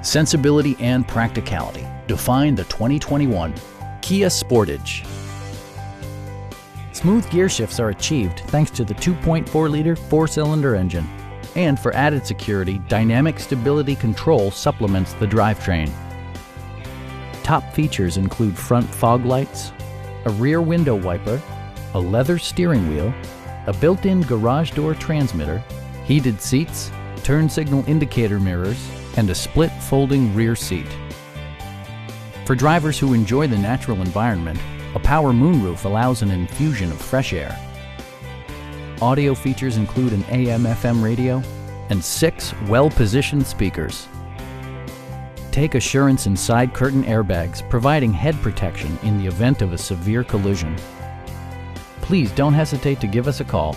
Sensibility and practicality define the 2021 Kia Sportage. Smooth gear shifts are achieved thanks to the 2.4-liter four-cylinder engine. And for added security, dynamic stability control supplements the drivetrain. Top features include front fog lights, a rear window wiper, a leather steering wheel, a built-in garage door transmitter, heated seats, turn signal indicator mirrors, and a split folding rear seat. For drivers who enjoy the natural environment, a power moonroof allows an infusion of fresh air. Audio features include an AM/FM radio and 6 well-positioned speakers. Take assurance in side curtain airbags, providing head protection in the event of a severe collision. Please don't hesitate to give us a call.